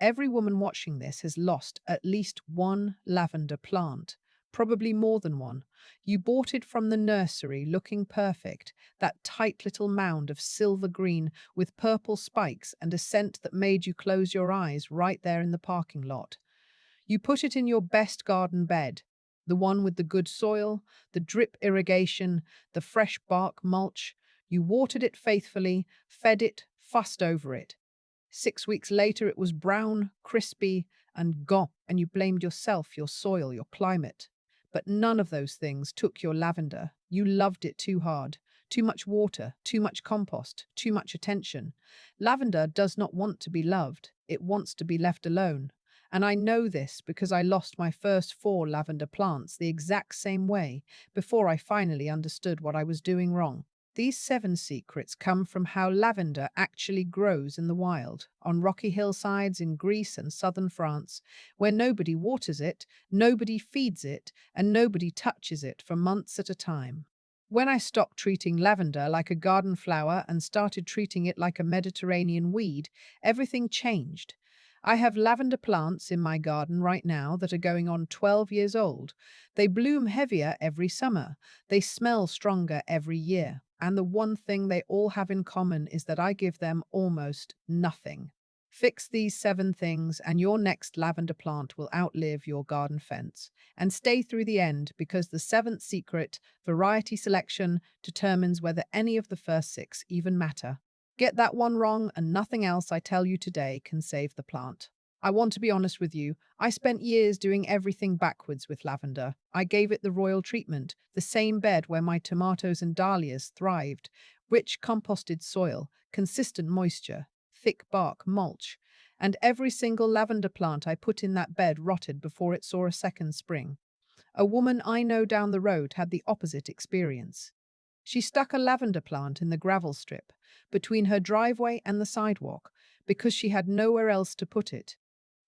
Every woman watching this has lost at least one lavender plant, probably more than one. You bought it from the nursery looking perfect, that tight little mound of silver green with purple spikes and a scent that made you close your eyes right there in the parking lot. You put it in your best garden bed, the one with the good soil, the drip irrigation, the fresh bark mulch. You watered it faithfully, fed it, fussed over it. 6 weeks later, it was brown, crispy, and gone, and you blamed yourself, your soil, your climate. But none of those things took your lavender. You loved it too hard. Too much water, too much compost, too much attention. Lavender does not want to be loved. It wants to be left alone. And I know this because I lost my first 4 lavender plants the exact same way before I finally understood what I was doing wrong. These 7 secrets come from how lavender actually grows in the wild, on rocky hillsides in Greece and southern France, where nobody waters it, nobody feeds it, and nobody touches it for months at a time. When I stopped treating lavender like a garden flower and started treating it like a Mediterranean weed, everything changed. I have lavender plants in my garden right now that are going on 12 years old. They bloom heavier every summer. They smell stronger every year. And the one thing they all have in common is that I give them almost nothing. Fix these 7 things, and your next lavender plant will outlive your garden fence. And stay through the end because the seventh secret, variety selection, determines whether any of the first 6 even matter. Get that one wrong, and nothing else I tell you today can save the plant. I want to be honest with you. I spent years doing everything backwards with lavender. I gave it the royal treatment, the same bed where my tomatoes and dahlias thrived, rich composted soil, consistent moisture, thick bark mulch, and every single lavender plant I put in that bed rotted before it saw a second spring. A woman I know down the road had the opposite experience. She stuck a lavender plant in the gravel strip between her driveway and the sidewalk because she had nowhere else to put it.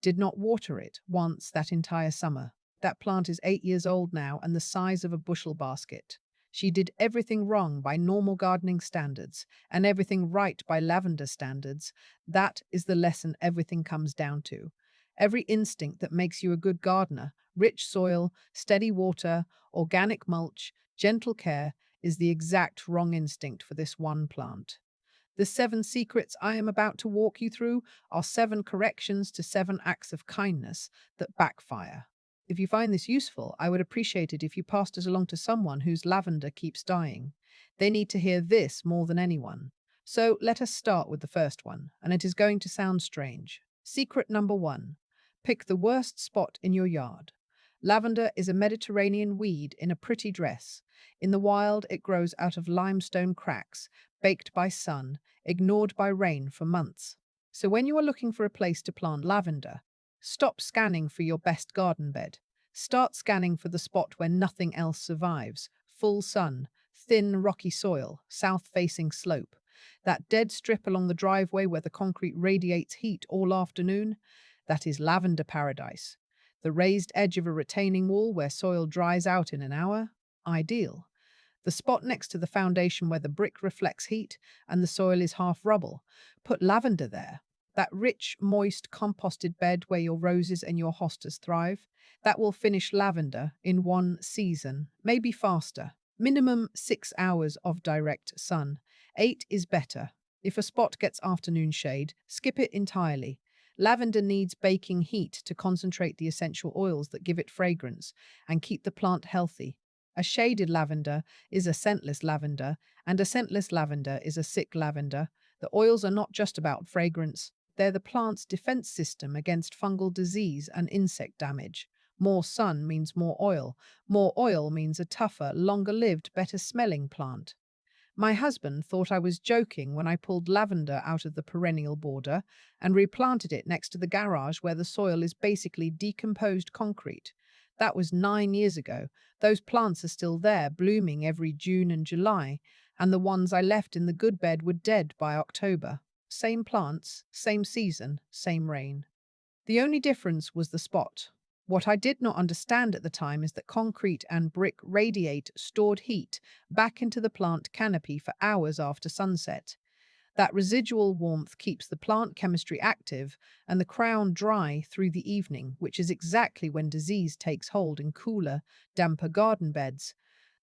Did not water it once that entire summer. That plant is 8 years old now and the size of a bushel basket. She did everything wrong by normal gardening standards and everything right by lavender standards. That is the lesson everything comes down to. Every instinct that makes you a good gardener, rich soil, steady water, organic mulch, gentle care, is the exact wrong instinct for this one plant. The 7 secrets I am about to walk you through are 7 corrections to 7 acts of kindness that backfire. If you find this useful, I would appreciate it if you passed it along to someone whose lavender keeps dying. They need to hear this more than anyone. So let us start with the first one, and it is going to sound strange. Secret number 1. Pick the worst spot in your yard. Lavender is a Mediterranean weed in a pretty dress. In the wild, it grows out of limestone cracks, baked by sun, ignored by rain for months. So when you are looking for a place to plant lavender, stop scanning for your best garden bed. Start scanning for the spot where nothing else survives. Full sun, thin rocky soil, south-facing slope. That dead strip along the driveway where the concrete radiates heat all afternoon, that is lavender paradise. The raised edge of a retaining wall where soil dries out in an hour, ideal. The spot next to the foundation where the brick reflects heat and the soil is half rubble, put lavender there. That rich, moist, composted bed where your roses and your hostas thrive, that will finish lavender in one season, maybe faster. Minimum 6 hours of direct sun. 8 is better. If a spot gets afternoon shade, skip it entirely. Lavender needs baking heat to concentrate the essential oils that give it fragrance and keep the plant healthy. A shaded lavender is a scentless lavender, and a scentless lavender is a sick lavender. The oils are not just about fragrance, they're the plant's defense system against fungal disease and insect damage. More sun means more oil. More oil means a tougher, longer-lived, better-smelling plant. My husband thought I was joking when I pulled lavender out of the perennial border and replanted it next to the garage where the soil is basically decomposed concrete. That was 9 years ago. Those plants are still there, blooming every June and July, and the ones I left in the good bed were dead by October. Same plants, same season, same rain. The only difference was the spot. What I did not understand at the time is that concrete and brick radiate stored heat back into the plant canopy for hours after sunset. That residual warmth keeps the plant chemistry active and the crown dry through the evening, which is exactly when disease takes hold in cooler, damper garden beds.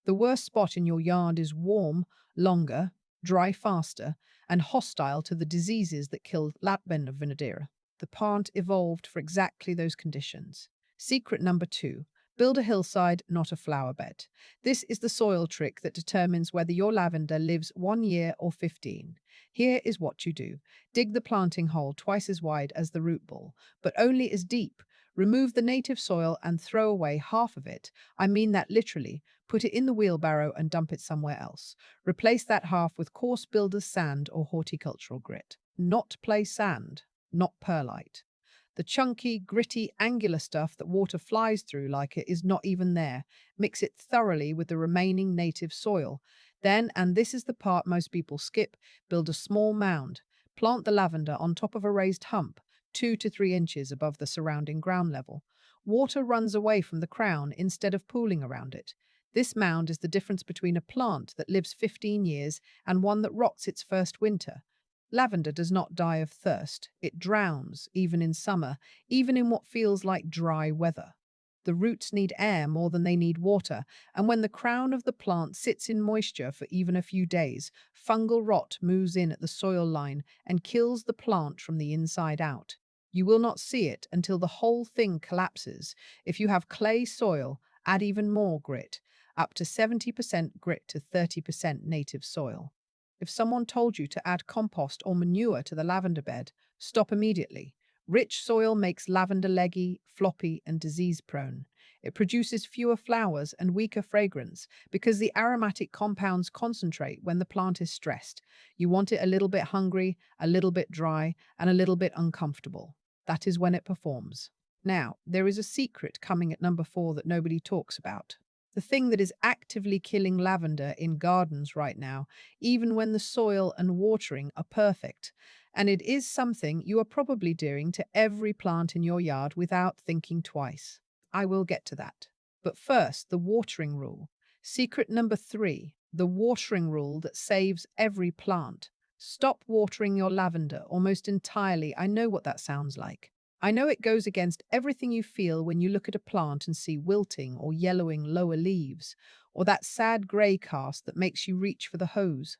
The worst spot in your yard is warm, longer, dry faster, and hostile to the diseases that kill Lavender vinifera. The plant evolved for exactly those conditions. Secret number two: build a hillside, not a flower bed. This is the soil trick that determines whether your lavender lives 1 year or 15. Here is what you do: dig the planting hole twice as wide as the root ball, but only as deep. Remove the native soil and throw away half of it. I mean that literally. Put it in the wheelbarrow and dump it somewhere else. Replace that half with coarse builder's sand or horticultural grit. Not play sand, not perlite. The chunky, gritty, angular stuff that water flies through like it is not even there. Mix it thoroughly with the remaining native soil. Then, and this is the part most people skip, build a small mound. Plant the lavender on top of a raised hump, 2 to 3 inches above the surrounding ground level. Water runs away from the crown instead of pooling around it. This mound is the difference between a plant that lives 15 years and one that rots its first winter. Lavender does not die of thirst. It drowns, even in summer, even in what feels like dry weather. The roots need air more than they need water, and when the crown of the plant sits in moisture for even a few days, fungal rot moves in at the soil line and kills the plant from the inside out. You will not see it until the whole thing collapses. If you have clay soil, add even more grit, up to 70% grit to 30% native soil. If someone told you to add compost or manure to the lavender bed, stop immediately. Rich soil makes lavender leggy, floppy, and disease-prone. It produces fewer flowers and weaker fragrance because the aromatic compounds concentrate when the plant is stressed. You want it a little bit hungry, a little bit dry, and a little bit uncomfortable. That is when it performs. Now, there is a secret coming at number 4 that nobody talks about. The thing that is actively killing lavender in gardens right now, even when the soil and watering are perfect. And it is something you are probably doing to every plant in your yard without thinking twice. I will get to that. But first, the watering rule. Secret number 3, the watering rule that saves every plant. Stop watering your lavender almost entirely. I know what that sounds like. I know it goes against everything you feel when you look at a plant and see wilting or yellowing lower leaves, or that sad grey cast that makes you reach for the hose.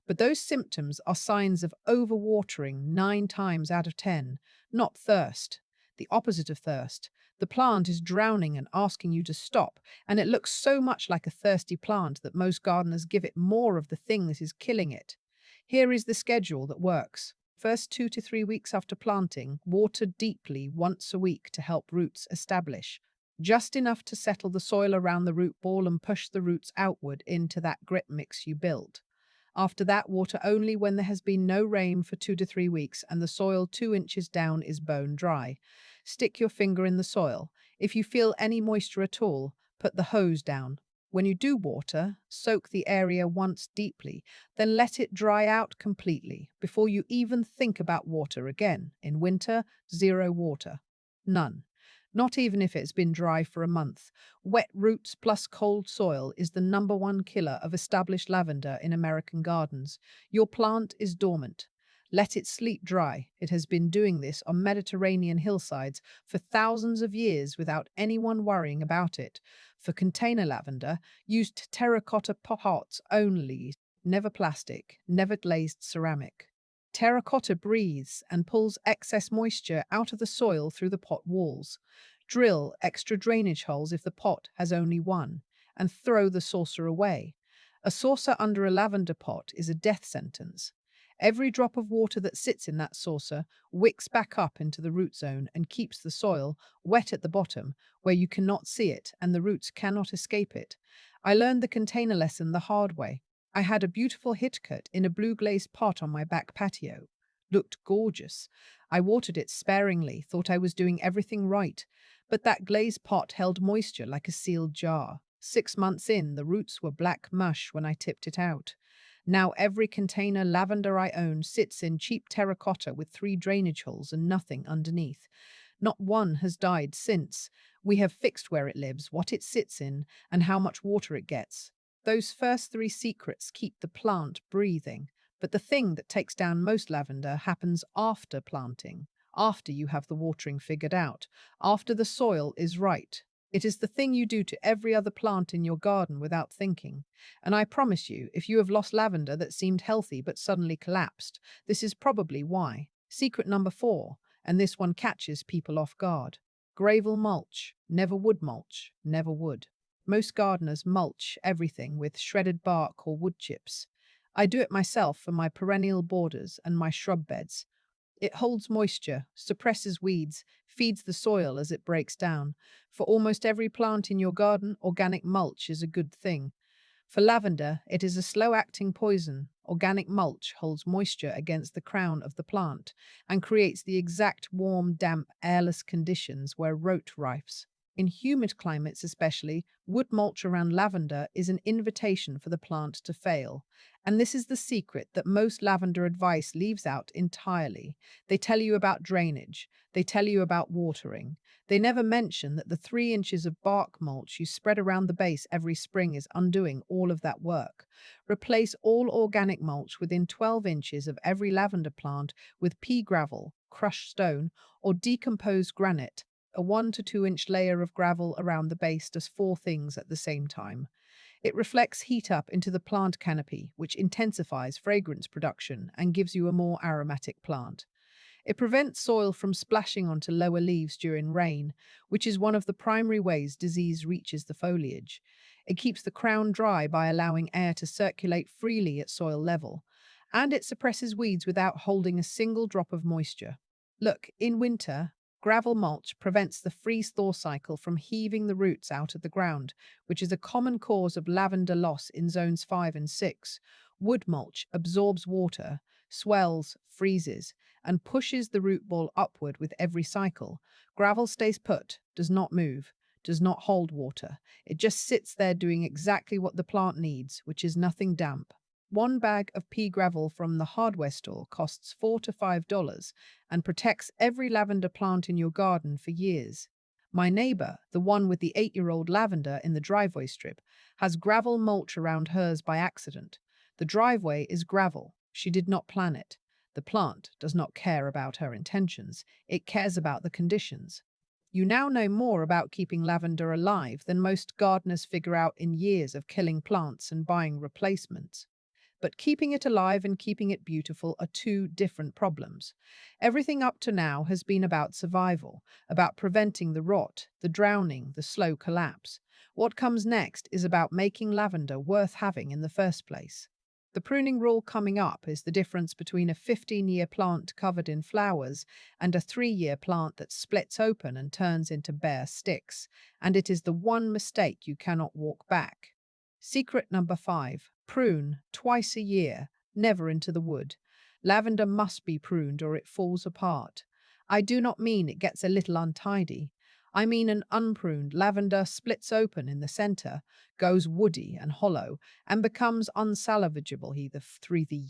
But those symptoms are signs of overwatering 9 times out of 10, not thirst. The opposite of thirst. The plant is drowning and asking you to stop, and it looks so much like a thirsty plant that most gardeners give it more of the thing that is killing it. Here is the schedule that works. First 2 to 3 weeks after planting, water deeply once a week to help roots establish. Just enough to settle the soil around the root ball and push the roots outward into that grit mix you built. After that, water only when there has been no rain for 2 to 3 weeks and the soil 2 inches down is bone dry. Stick your finger in the soil. If you feel any moisture at all, put the hose down. When you do water, soak the area once deeply, then let it dry out completely before you even think about water again. In winter, zero water. None. Not even if it's been dry for a month. Wet roots plus cold soil is the number 1 killer of established lavender in American gardens. Your plant is dormant. Let it sleep dry. It has been doing this on Mediterranean hillsides for thousands of years without anyone worrying about it. For container lavender, used terracotta pots only, never plastic, never glazed ceramic. Terracotta breathes and pulls excess moisture out of the soil through the pot walls. Drill extra drainage holes if the pot has only one, and throw the saucer away. A saucer under a lavender pot is a death sentence. Every drop of water that sits in that saucer wicks back up into the root zone and keeps the soil wet at the bottom, where you cannot see it and the roots cannot escape it. I learned the container lesson the hard way. I had a beautiful hitchcut in a blue glazed pot on my back patio. Looked gorgeous. I watered it sparingly, thought I was doing everything right, but that glazed pot held moisture like a sealed jar. 6 months in, the roots were black mush when I tipped it out. Now every container lavender I own sits in cheap terracotta with 3 drainage holes and nothing underneath. Not one has died since. We have fixed where it lives, what it sits in, and how much water it gets. Those first 3 secrets keep the plant breathing. But the thing that takes down most lavender happens after planting, after you have the watering figured out, after the soil is right. It is the thing you do to every other plant in your garden without thinking. And I promise you, if you have lost lavender that seemed healthy but suddenly collapsed, this is probably why. Secret number 4, and this one catches people off guard. Gravel mulch. Never wood mulch. Never would. Most gardeners mulch everything with shredded bark or wood chips. I do it myself for my perennial borders and my shrub beds. It holds moisture, suppresses weeds, feeds the soil as it breaks down. For almost every plant in your garden, organic mulch is a good thing. For lavender, it is a slow-acting poison. Organic mulch holds moisture against the crown of the plant and creates the exact warm, damp, airless conditions where rot thrives. In humid climates especially, wood mulch around lavender is an invitation for the plant to fail. And this is the secret that most lavender advice leaves out entirely. They tell you about drainage. They tell you about watering. They never mention that the 3 inches of bark mulch you spread around the base every spring is undoing all of that work. Replace all organic mulch within 12 inches of every lavender plant with pea gravel, crushed stone, or decomposed granite. A 1 to 2 inch layer of gravel around the base does 4 things at the same time. It reflects heat up into the plant canopy, which intensifies fragrance production and gives you a more aromatic plant. It prevents soil from splashing onto lower leaves during rain, which is one of the primary ways disease reaches the foliage. It keeps the crown dry by allowing air to circulate freely at soil level, and it suppresses weeds without holding a single drop of moisture. Look, in winter, gravel mulch prevents the freeze-thaw cycle from heaving the roots out of the ground, which is a common cause of lavender loss in zones 5 and 6. Wood mulch absorbs water, swells, freezes, and pushes the root ball upward with every cycle. Gravel stays put, does not move, does not hold water. It just sits there doing exactly what the plant needs, which is nothing damp. 1 bag of pea gravel from the hardware store costs $4 to $5 and protects every lavender plant in your garden for years. My neighbor, the one with the 8-year-old lavender in the driveway strip, has gravel mulch around hers by accident. The driveway is gravel. She did not plan it. The plant does not care about her intentions. It cares about the conditions. You now know more about keeping lavender alive than most gardeners figure out in years of killing plants and buying replacements. But keeping it alive and keeping it beautiful are 2 different problems. Everything up to now has been about survival, about preventing the rot, the drowning, the slow collapse. What comes next is about making lavender worth having in the first place. The pruning rule coming up is the difference between a 15-year plant covered in flowers and a 3-year plant that splits open and turns into bare sticks, and it is the one mistake you cannot walk back. Secret number 5. Prune twice a year, never into the wood. Lavender must be pruned or it falls apart. I do not mean it gets a little untidy. I mean an unpruned lavender splits open in the center, goes woody and hollow, and becomes unsalvageable either through the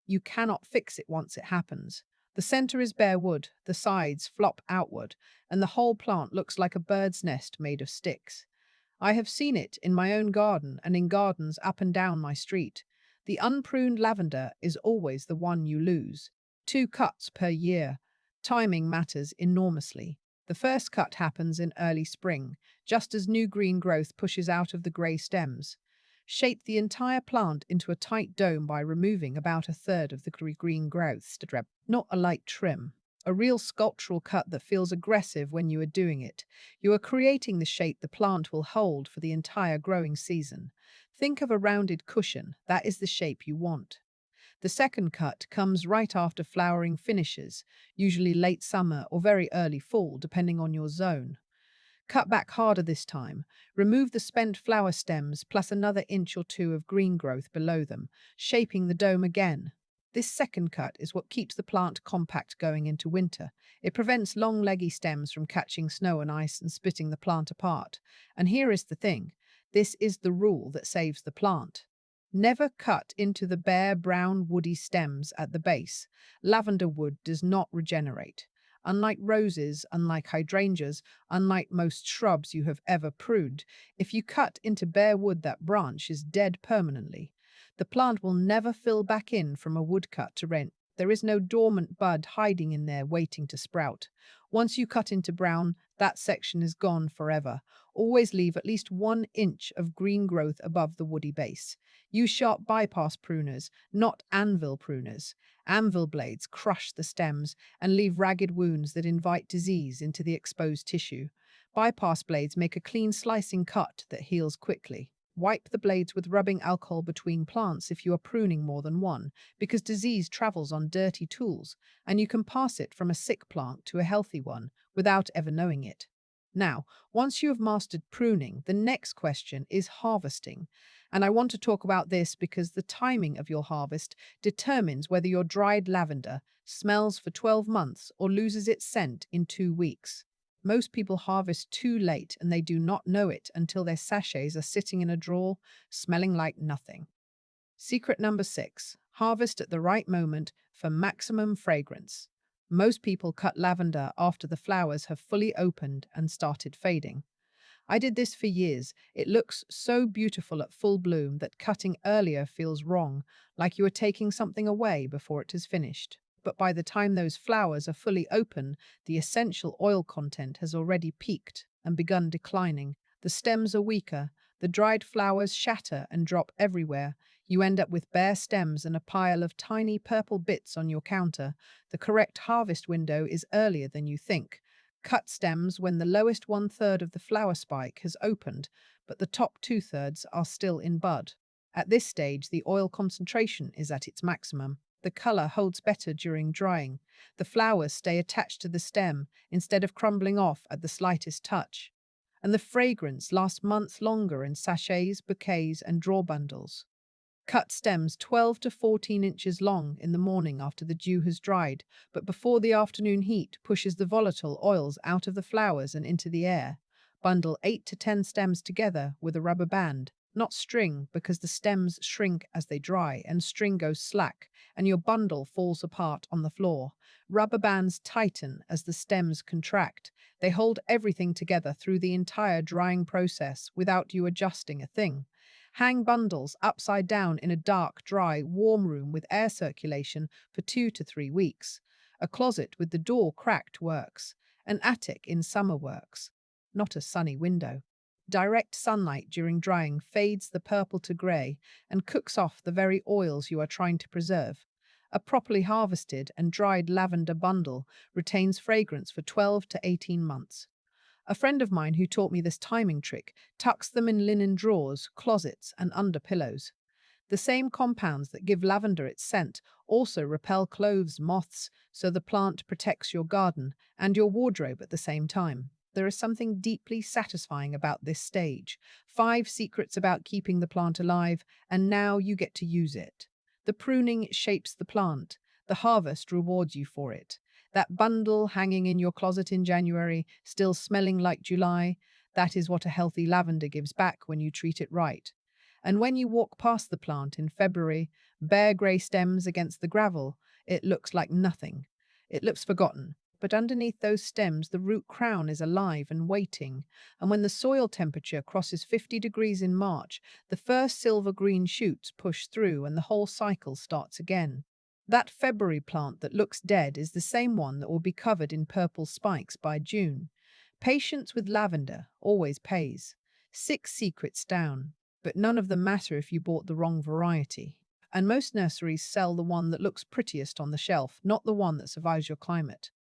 you cannot fix it once it happens. The center is bare wood, the sides flop outward, and the whole plant looks like a bird's nest made of sticks. I have seen it in my own garden and in gardens up and down my street. The unpruned lavender is always the one you lose. 2 cuts per year. Timing matters enormously. The first cut happens in early spring, just as new green growth pushes out of the grey stems. Shape the entire plant into a tight dome by removing about 1/3 of the green growth, not a light trim. A real sculptural cut that feels aggressive when you are doing it. You are creating the shape the plant will hold for the entire growing season. Think of a rounded cushion. That is the shape you want. The second cut comes right after flowering finishes, usually late summer or very early fall, depending on your zone. Cut back harder this time. Remove the spent flower stems plus another inch or 2 of green growth below them, shaping the dome again. This second cut is what keeps the plant compact going into winter. It prevents long leggy stems from catching snow and ice and splitting the plant apart. And here is the thing. This is the rule that saves the plant. Never cut into the bare brown woody stems at the base. Lavender wood does not regenerate. Unlike roses, unlike hydrangeas, unlike most shrubs you have ever pruned, if you cut into bare wood, that branch is dead permanently. The plant will never fill back in from a woodcut to rent. There is no dormant bud hiding in there waiting to sprout. Once you cut into brown, that section is gone forever. Always leave at least 1 inch of green growth above the woody base. Use sharp bypass pruners, not anvil pruners. Anvil blades crush the stems and leave ragged wounds that invite disease into the exposed tissue. Bypass blades make a clean slicing cut that heals quickly. Wipe the blades with rubbing alcohol between plants if you are pruning more than one, because disease travels on dirty tools, and you can pass it from a sick plant to a healthy one without ever knowing it. Now, once you have mastered pruning, the next question is harvesting. And I want to talk about this because the timing of your harvest determines whether your dried lavender smells for 12 months or loses its scent in 2 weeks. Most people harvest too late and they do not know it until their sachets are sitting in a drawer, smelling like nothing. Secret number 6: harvest at the right moment for maximum fragrance. Most people cut lavender after the flowers have fully opened and started fading. I did this for years. It looks so beautiful at full bloom that cutting earlier feels wrong, like you are taking something away before it is finished. But by the time those flowers are fully open, the essential oil content has already peaked and begun declining. The stems are weaker, the dried flowers shatter and drop everywhere. You end up with bare stems and a pile of tiny purple bits on your counter. The correct harvest window is earlier than you think. Cut stems when the lowest 1/3 of the flower spike has opened, but the top 2/3 are still in bud. At this stage, the oil concentration is at its maximum. The color holds better during drying. The flowers stay attached to the stem instead of crumbling off at the slightest touch. And the fragrance lasts months longer in sachets, bouquets, and drawer bundles. Cut stems 12 to 14 inches long in the morning after the dew has dried, but before the afternoon heat pushes the volatile oils out of the flowers and into the air. Bundle 8 to 10 stems together with a rubber band, not string, because the stems shrink as they dry and string goes slack and your bundle falls apart on the floor. Rubber bands tighten as the stems contract. They hold everything together through the entire drying process without you adjusting a thing. Hang bundles upside down in a dark, dry, warm room with air circulation for 2 to 3 weeks. A closet with the door cracked works. An attic in summer works. Not a sunny window. Direct sunlight during drying fades the purple to grey and cooks off the very oils you are trying to preserve. A properly harvested and dried lavender bundle retains fragrance for 12 to 18 months. A friend of mine who taught me this timing trick tucks them in linen drawers, closets, and under pillows. The same compounds that give lavender its scent also repel cloves, moths, so the plant protects your garden and your wardrobe at the same time. There is something deeply satisfying about this stage. 5 secrets about keeping the plant alive, and now you get to use it. The pruning shapes the plant. The harvest rewards you for it. That bundle hanging in your closet in January, still smelling like July, that is what a healthy lavender gives back when you treat it right. And when you walk past the plant in February, bare grey stems against the gravel, it looks like nothing. It looks forgotten. But underneath those stems, the root crown is alive and waiting. And when the soil temperature crosses 50 degrees in March, the first silver-green shoots push through and the whole cycle starts again. That February plant that looks dead is the same one that will be covered in purple spikes by June. Patience with lavender always pays. 6 secrets down, but none of them matter if you bought the wrong variety. And most nurseries sell the one that looks prettiest on the shelf, not the one that survives your climate.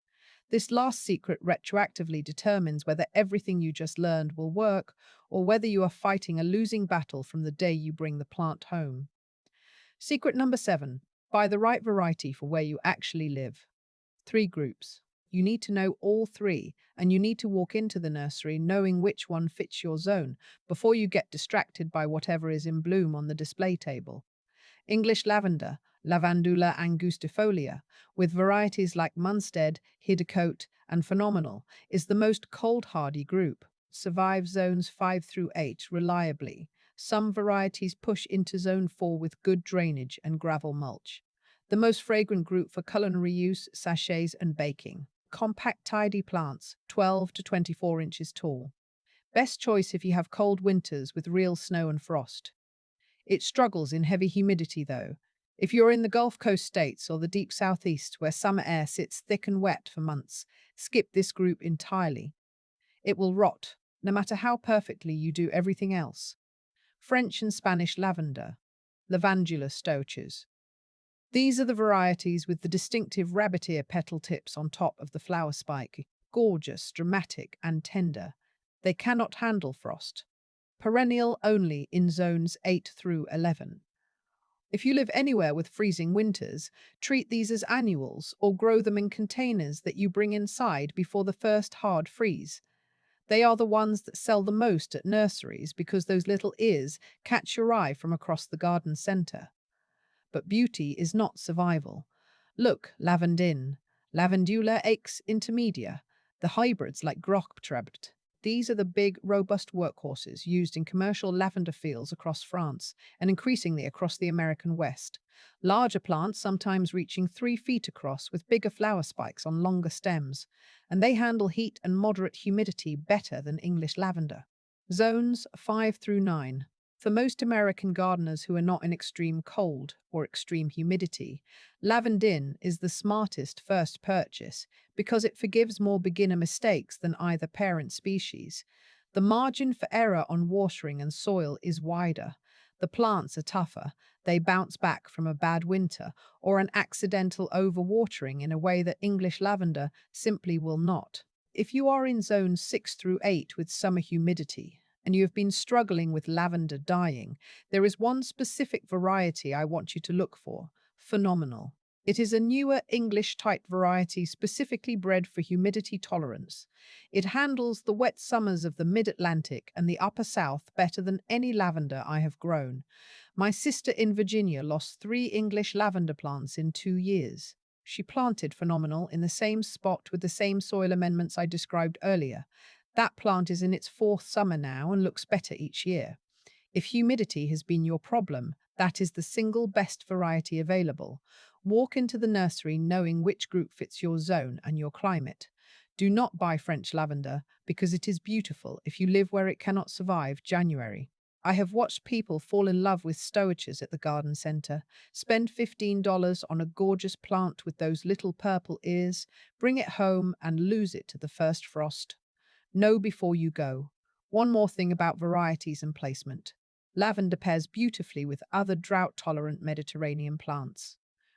This last secret retroactively determines whether everything you just learned will work or whether you are fighting a losing battle from the day you bring the plant home. Secret number 7: buy the right variety for where you actually live. 3 groups. You need to know all 3, and you need to walk into the nursery knowing which one fits your zone before you get distracted by whatever is in bloom on the display table. English lavender, Lavandula angustifolia, with varieties like Munstead, Hidecote, and Phenomenal, is the most cold-hardy group. Survives zones 5 through 8 reliably. Some varieties push into zone 4 with good drainage and gravel mulch. The most fragrant group for culinary use, sachets, and baking. Compact, tidy plants, 12 to 24 inches tall. Best choice if you have cold winters with real snow and frost. It struggles in heavy humidity, though. If you're in the Gulf Coast states or the deep southeast where summer air sits thick and wet for months, skip this group entirely. It will rot, no matter how perfectly you do everything else. French and Spanish lavender, Lavandula stoiches. These are the varieties with the distinctive rabbit ear petal tips on top of the flower spike. Gorgeous, dramatic, and tender. They cannot handle frost. Perennial only in zones 8 through 11. If you live anywhere with freezing winters, treat these as annuals or grow them in containers that you bring inside before the first hard freeze. They are the ones that sell the most at nurseries because those little ears catch your eye from across the garden centre. But beauty is not survival. Look, Lavendin, Lavandula X intermedia, the hybrids like Groktrabt. These are the big, robust workhorses used in commercial lavender fields across France and increasingly across the American West. Larger plants, sometimes reaching 3 feet across, with bigger flower spikes on longer stems, and they handle heat and moderate humidity better than English lavender. Zones 5 through 9. For most American gardeners who are not in extreme cold or extreme humidity, Lavendin is the smartest first purchase because it forgives more beginner mistakes than either parent species. The margin for error on watering and soil is wider. The plants are tougher. They bounce back from a bad winter or an accidental overwatering in a way that English lavender simply will not. If you are in zones 6 through 8 with summer humidity, and you have been struggling with lavender dying, there is one specific variety I want you to look for. Phenomenal. It is a newer English-type variety specifically bred for humidity tolerance. It handles the wet summers of the mid-Atlantic and the upper South better than any lavender I have grown. My sister in Virginia lost 3 English lavender plants in 2 years. She planted Phenomenal in the same spot with the same soil amendments I described earlier. That plant is in its 4th summer now and looks better each year. If humidity has been your problem, that is the single best variety available. Walk into the nursery knowing which group fits your zone and your climate. Do not buy French lavender because it is beautiful if you live where it cannot survive January. I have watched people fall in love with stoiches at the garden centre. Spend $15 on a gorgeous plant with those little purple ears, bring it home and lose it to the first frost. Know before you go. One more thing about varieties and placement. Lavender pairs beautifully with other drought-tolerant Mediterranean plants.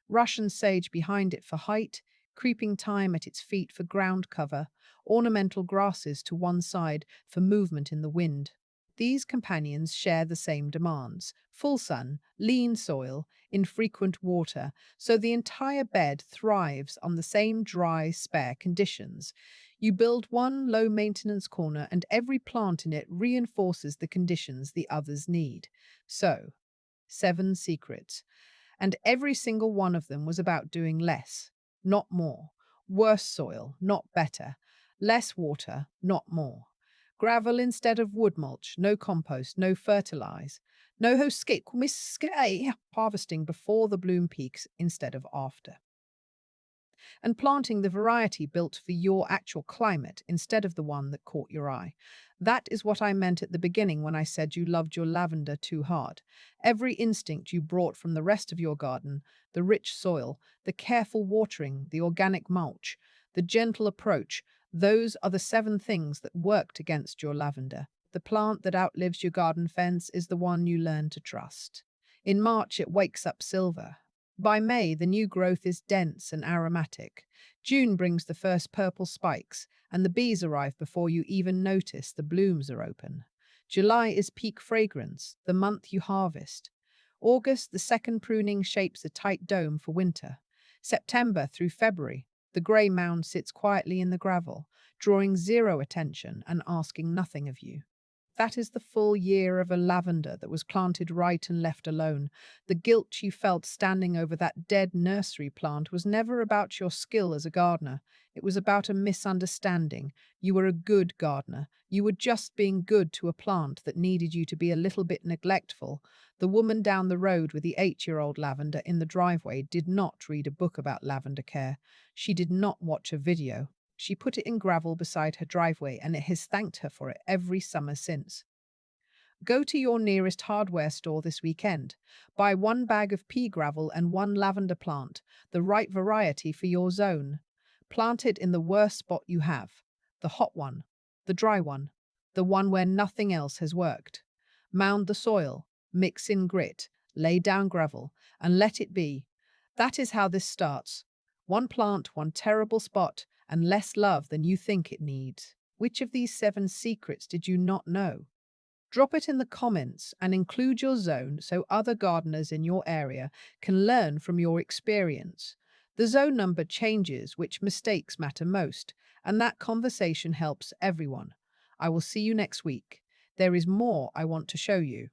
Russian sage behind it for height, creeping thyme at its feet for ground cover, ornamental grasses to one side for movement in the wind. These companions share the same demands: full sun, lean soil, infrequent water, so the entire bed thrives on the same dry, spare conditions. You build one low-maintenance corner and every plant in it reinforces the conditions the others need. So, 7 secrets. And every single one of them was about doing less, not more. Worse soil, not better. Less water, not more. Gravel instead of wood mulch, no compost, no fertilize. No harvesting before the bloom peaks instead of after. And planting the variety built for your actual climate instead of the one that caught your eye. That is what I meant at the beginning when I said you loved your lavender too hard. Every instinct you brought from the rest of your garden, the rich soil, the careful watering, the organic mulch, the gentle approach, those are the 7 things that worked against your lavender. The plant that outlives your garden fence is the one you learn to trust. In March, it wakes up silver. By May, the new growth is dense and aromatic. June brings the first purple spikes, and the bees arrive before you even notice the blooms are open. July is peak fragrance, the month you harvest. August, the second pruning shapes a tight dome for winter. September through February, the grey mound sits quietly in the gravel, drawing zero attention and asking nothing of you. That is the full year of a lavender that was planted right and left alone. The guilt you felt standing over that dead nursery plant was never about your skill as a gardener. It was about a misunderstanding. You were a good gardener. You were just being good to a plant that needed you to be a little bit neglectful. The woman down the road with the 8-year-old lavender in the driveway did not read a book about lavender care. She did not watch a video. She put it in gravel beside her driveway, and it has thanked her for it every summer since. Go to your nearest hardware store this weekend. Buy one bag of pea gravel and one lavender plant, the right variety for your zone. Plant it in the worst spot you have, the hot one, the dry one, the one where nothing else has worked. Mound the soil, mix in grit, lay down gravel, and let it be. That is how this starts. One plant, one terrible spot, and less love than you think it needs. Which of these 7 secrets did you not know? Drop it in the comments and include your zone so other gardeners in your area can learn from your experience. The zone number changes which mistakes matter most, and that conversation helps everyone. I will see you next week. There is more I want to show you.